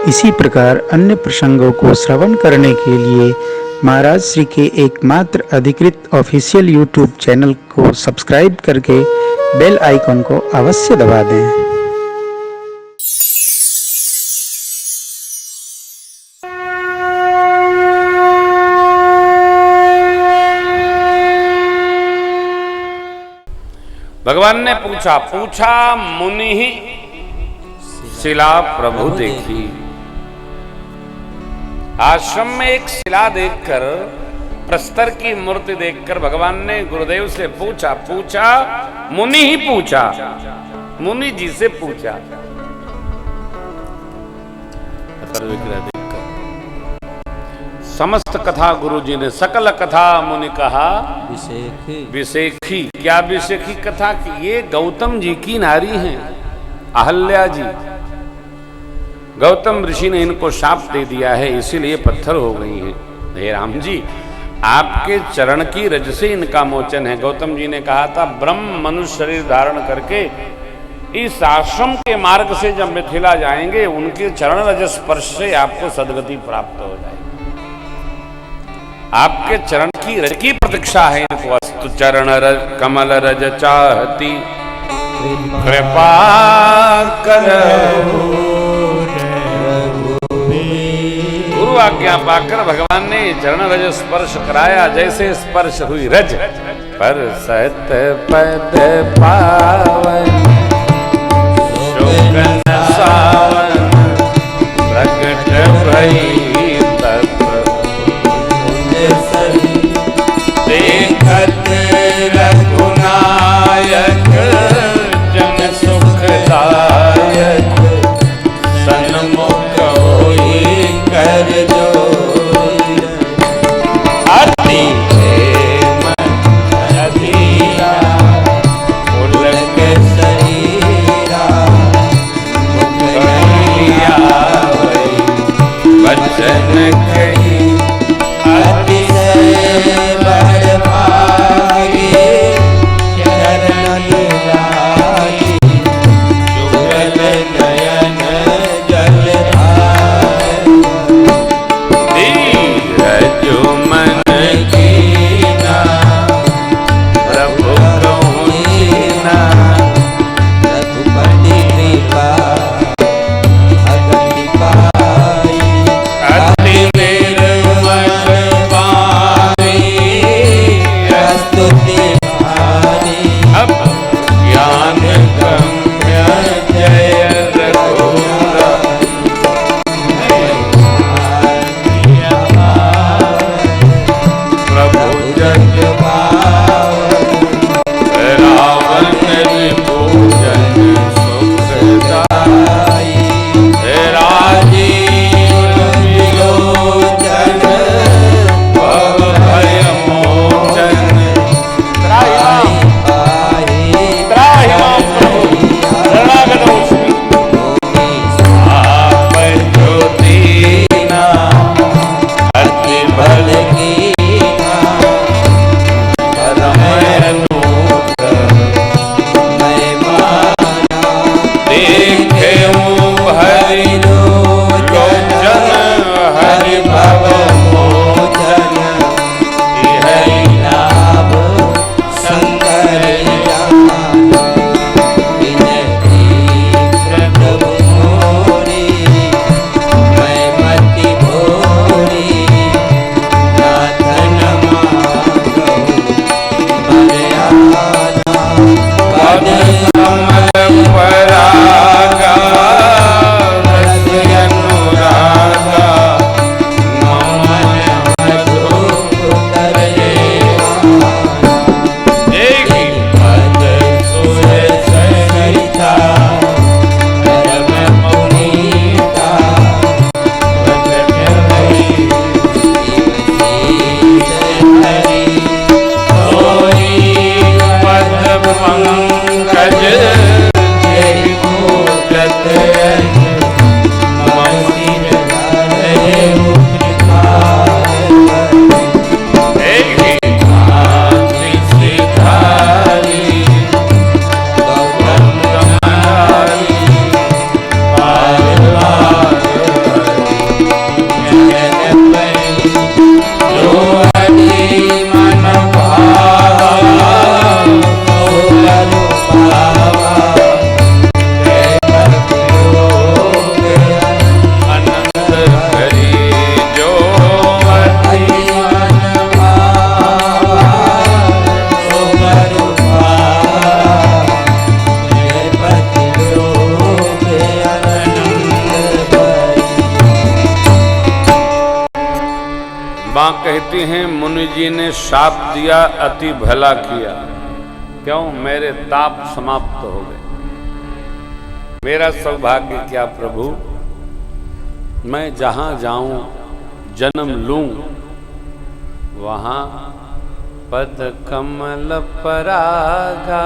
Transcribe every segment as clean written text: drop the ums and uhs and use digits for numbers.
इसी प्रकार अन्य प्रसंगों को श्रवण करने के लिए महाराज श्री के एकमात्र अधिकृत ऑफिशियल यूट्यूब चैनल को सब्सक्राइब करके बेल आइकन को अवश्य दबा दें। भगवान ने पूछा मुनि ही शिला प्रभु देखी। आश्रम में एक शिला देखकर, प्रस्तर की मूर्ति देखकर भगवान ने गुरुदेव से पूछा मुनि ही पूछा, मुनि जी से पूछा। देखकर समस्त कथा गुरु जी ने, सकल कथा मुनि कहा विशेखी। क्या विशेखी कथा की? ये गौतम जी की नारी हैं, अहल्या जी। गौतम ऋषि ने इनको शाप दे दिया है, इसीलिए पत्थर हो गई हैं। हे राम जी, आपके चरण की रज से इनका मोचन है। गौतम जी ने कहा था ब्रह्म मनुष्य शरीर धारण करके इस आश्रम के मार्ग से जब मिथिला जाएंगे, उनके चरण रज स्पर्श से आपको सदगति प्राप्त हो जाएगी। आपके चरण की रज की प्रतीक्षा है इनको। अस्तु चरण रज कमल रज चाहती, कृपा करो। गुरु आज्ञा पाकर भगवान ने चरण रज स्पर्श कराया। जैसे स्पर्श हुई रज पर सत पद पावन, शोकन सावन प्रकट भई देखत रघुनायक जन सुखदायक, सन्मुख होई कर जोई। अति प्रेम अधीरा पुलक शरीरा, मुख लिया वचन कही मां कहती हैं मुनि जी ने शाप दिया अति भला किया। क्यों? मेरे ताप समाप्त हो गए। मेरा सौभाग्य क्या प्रभु, मैं जहां जाऊं जन्म लूं वहां पद कमल परागा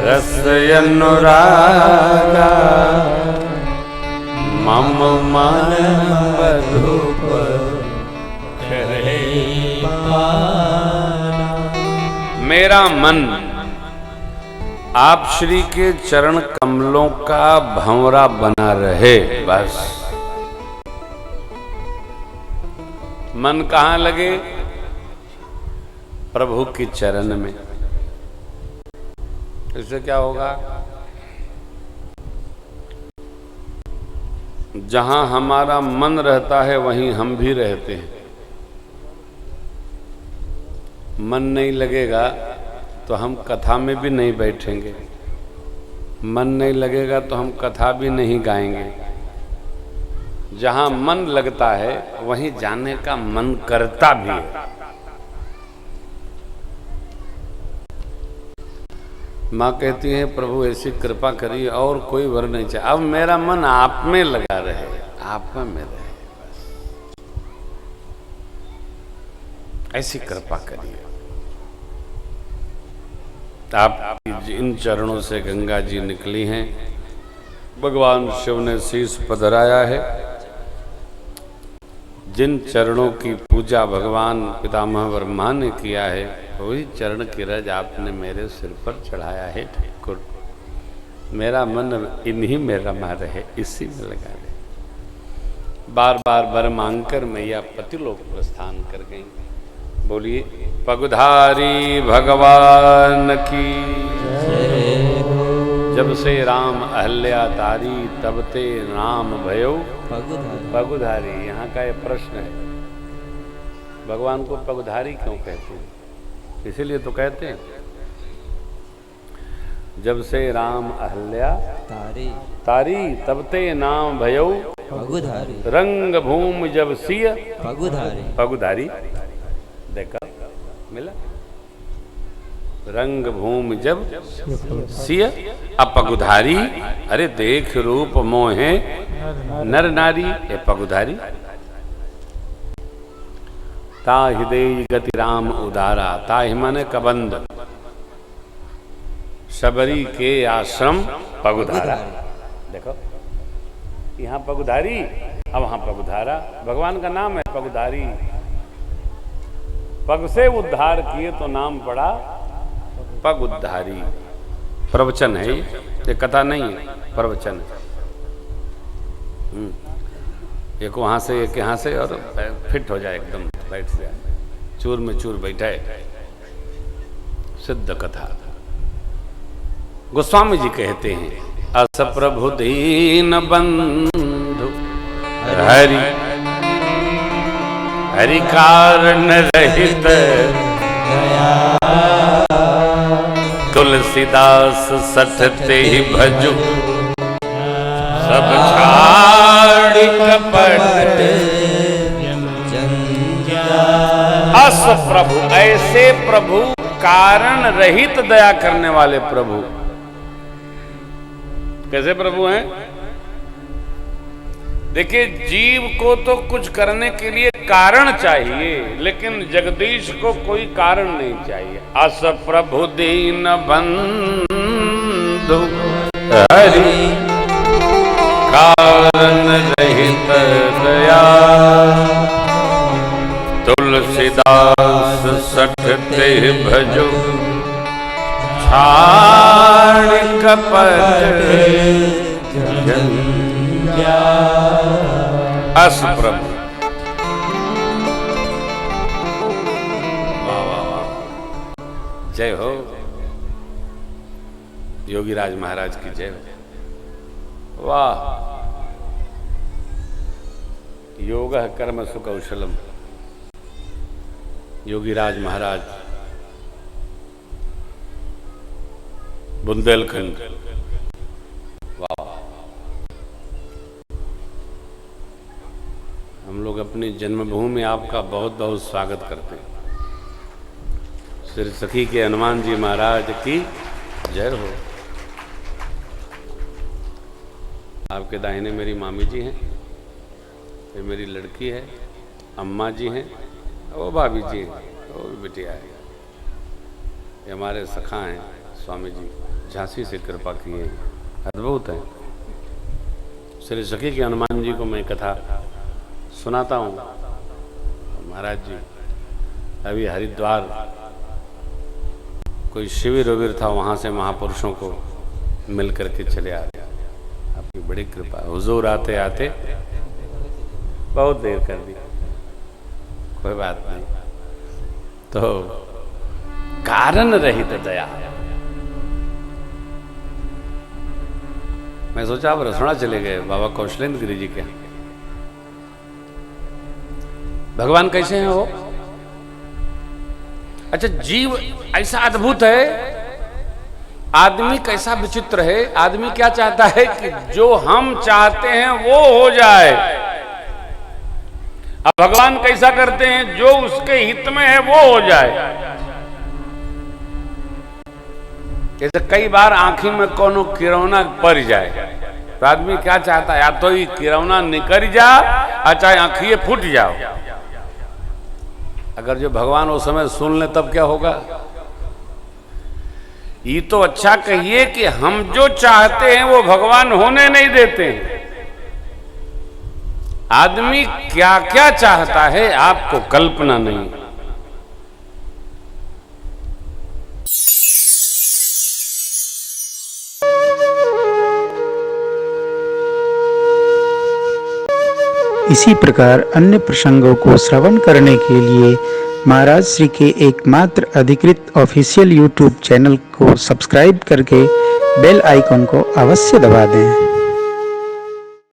रस अनुरागा मम मन मधुप करे पाना। मेरा मन आप श्री के चरण कमलों का भंवरा बना रहे। बस मन कहां लगे? प्रभु के चरण में। इससे क्या होगा? जहां हमारा मन रहता है वहीं हम भी रहते हैं। मन नहीं लगेगा तो हम कथा में भी नहीं बैठेंगे, मन नहीं लगेगा तो हम कथा भी नहीं गाएंगे। जहां मन लगता है वहीं जाने का मन करता भी है। माँ कहती है प्रभु ऐसी कृपा करिए और कोई वर नहीं चाहिए, अब मेरा मन आप में लगा रहे, आप में रहे, ऐसी कृपा करिए। आप इन चरणों से गंगा जी निकली हैं, भगवान शिव ने शीश पधराया है। जिन चरणों की पूजा भगवान पितामह ब्रह्मा ने किया है वही चरण की रज आपने मेरे सिर पर चढ़ाया है ठाकुर। मेरा मन इन्हीं में रमा रहे, इसी में लगा रहे। बार बार वर मांगकर मैया पतिलोक प्रस्थान कर गई। बोलिए पगुधारी भगवान की। जब से राम अहल्या तारी तब ते नाम भयो पगुधारी। यहाँ का ये प्रश्न है, भगवान को पगुधारी क्यों कहते हैं? इसीलिए तो कहते हैं जब से राम अहल्या तारी तब ते नाम भयो पगुधारी। रंग भूमि जब सिय पगुधारी। देखा मिला? रंग भूमि जब सिय अपगुधारी। अरे देख रूप मोहे नर नारी ए पगुधारी। ताहिदेय गति राम उदारा। ताहि माने कबंद, शबरी के आश्रम पगुधारा। देखो यहाँ पगुधारी, अब वहां पगुधारा। भगवान का नाम है पगुधारी। पग से उद्धार किए तो नाम पड़ा पग उद्धारी। प्रवचन है ये कथा नहीं है, प्रवचन है। एक वहां से एक यहाँ से, और फिट हो जाए एकदम, बैठ जाए, चूर में चूर बैठा है। सिद्ध कथा। गोस्वामी जी कहते हैं अस प्रभु दीन बंधु हरि हरि कारण रहित तुलसीदास सठते ही भजु सब छाड़ कपट। अस प्रभु, ऐसे प्रभु, कारण रहित दया करने वाले प्रभु। कैसे प्रभु हैं? देखिए जीव को तो कुछ करने के लिए कारण चाहिए, लेकिन जगदीश को कोई कारण नहीं चाहिए। अस प्रभु दीन बंधु हरि कारण रहित दया तुलसीदास सठते भजो छाड़ कपट अस प्रभु। वाह वाह वाह, जय हो योगीराज महाराज की जय हो। वाह, योगः कर्म सुकौशलम। योगीराज महाराज बुंदेलखंड। वाह, हम लोग अपनी जन्मभूमि में आपका बहुत बहुत स्वागत करते हैं। श्री सखी के हनुमान जी महाराज की जय हो। आपके दाहिने मेरी मामी जी हैं, ये मेरी लड़की है, अम्मा जी हैं, वो भाभी जी हैं, वो भी बिटिया है। ये हमारे सखा हैं स्वामी जी, झांसी से कृपा किए, अद्भुत है। श्री सखी के हनुमान जी को मैं कथा सुनाता हूँ। महाराज जी अभी हरिद्वार कोई शिविर उविर था, वहाँ से महापुरुषों को मिल करके चले आ गया। आपकी बड़ी कृपा। हुजूर आते आते बहुत देर कर दी, कोई बात नहीं। तो कारण रहित दया, मैं सोचा आप रसोड़ा चले गए बाबा कौशलेंद्र गिरी जी के। भगवान कैसे हैं वो? अच्छा, जीव ऐसा अद्भुत है, आदमी कैसा विचित्र है। आदमी क्या चाहता है कि जो हम चाहते हैं वो हो जाए। अब भगवान कैसा करते हैं, जो उसके हित में है वो हो जाए। जैसे कई बार आंखी में कोनो किरौना पड़ जाए तो आदमी क्या चाहता है, या तो ये किरौना निकल जा या चाहे आंखिए फूट जाओ। अगर जो भगवान उस समय सुन ले तब क्या होगा? ये तो अच्छा कहिए कि हम जो चाहते हैं वो भगवान होने नहीं देते। आदमी क्या क्या चाहता है आपको कल्पना नहीं। इसी प्रकार अन्य प्रसंगों को श्रवण करने के लिए महाराज श्री के एकमात्र अधिकृत ऑफिशियल यूट्यूब चैनल को सब्सक्राइब करके बेल आइकन को अवश्य दबा दें।